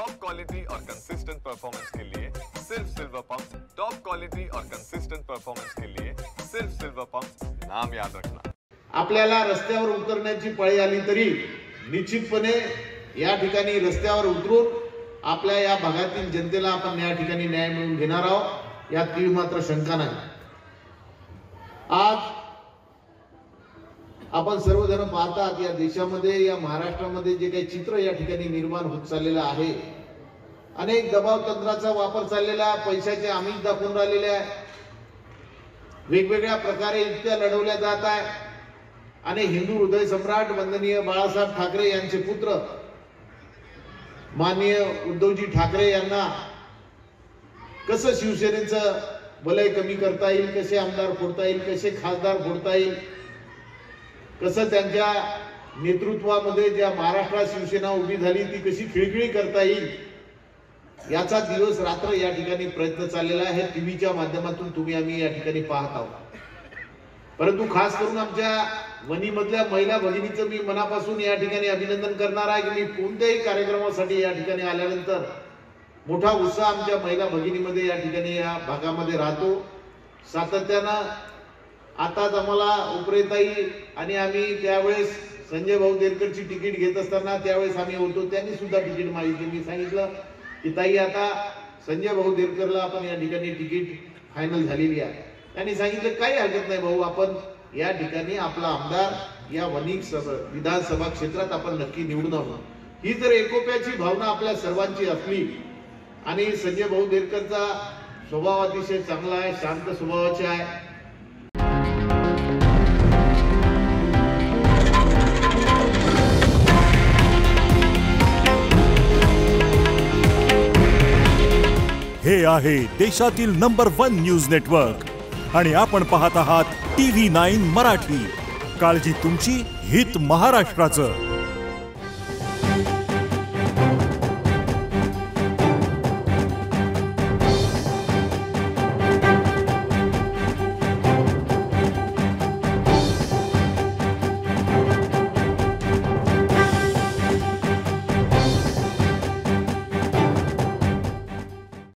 Top quality और consistent performance के लिए सिर्फ सिल्वर पंप। टॉप क्वालिटी और कंसिस्टेंट परफॉर्मेंस के लिए सिर्फ सिल्वर पंप, नाम याद रखना। आपल्याला रस्त्यावर उतरण्याची पळी आली तरी निश्चितपणे या ठिकाणी रस्त्यावर उतरून आपल्या या भागातील जनतेला आपण या ठिकाणी न्याय मिळवून घेणार आहोत, यात काही मात्र शंका नाही। आज आपण सर्वजण पाहतात या देशामध्ये, या महाराष्ट्रामध्ये जे काही चित्र या ठिकाणी निर्माण होत चाललेलं आहे, अनेक दबाव तंत्राचा वापर चाललेला, पैशाचे आमिष दाखवून राहिलेले आहे, वेगवेगळ्या प्रकारे युक्त्या लढवल्या जात आहे आणि हिंदू हृदय सम्राट वंदनीय बाळासाहेब ठाकरे यांचे पुत्र माननीय उद्धवजी ठाकरे यांना कसं शिवसेनेचं वलय कमी करता येईल, कसे आमदार फोडता येईल, कसे खासदार फोडता येईल, कसं त्यांच्या नेतृत्वामध्ये ज्या महाराष्ट्रात शिवसेना उभी झाली ती कशी खिळखिळी करता येईल, याचा दिवस रात्र या ठिकाणी प्रयत्न चाललेला आहे। टीव्हीच्या माध्यमातून तुम्ही आम्ही या ठिकाणी पाहत आहोत। परंतु खास करून आमच्या वणीमधल्या महिला भगिनीचं मी मनापासून या ठिकाणी अभिनंदन करणार आहे की मी कोणत्याही कार्यक्रमासाठी या ठिकाणी आल्यानंतर मोठा उत्साह आमच्या महिला भगिनीमध्ये या ठिकाणी या भागामध्ये राहतो। सातत्यानं आताच आम्हाला उपरेताई आणि आम्ही त्यावेळेस संजय भाऊ देरकरची तिकीट घेत असताना त्यावेळेस आम्ही होतो, त्यांनी सुद्धा तिकीट मागितली। मी सांगितलं की ताई आता संजय भाऊ देरकरला आपण या ठिकाणी तिकीट फायनल झालेली आहे। त्यांनी सांगितलं काही हरकत नाही भाऊ, आपण या ठिकाणी आपला आमदार या वणी विधानसभा क्षेत्रात आपण नक्की निवडून आणू। ही जर एकोप्याची भावना आपल्या सर्वांची असली आणि संजय भाऊ देरकरचा स्वभाव अतिशय चांगला आहे, शांत स्वभावाचे आहे, हे आहे देशातील नंबर 1 न्यूज नेटवर्क आणि आपण पाहत आहात TV9 मराठी। काळजी तुमची, हित महाराष्ट्राचं।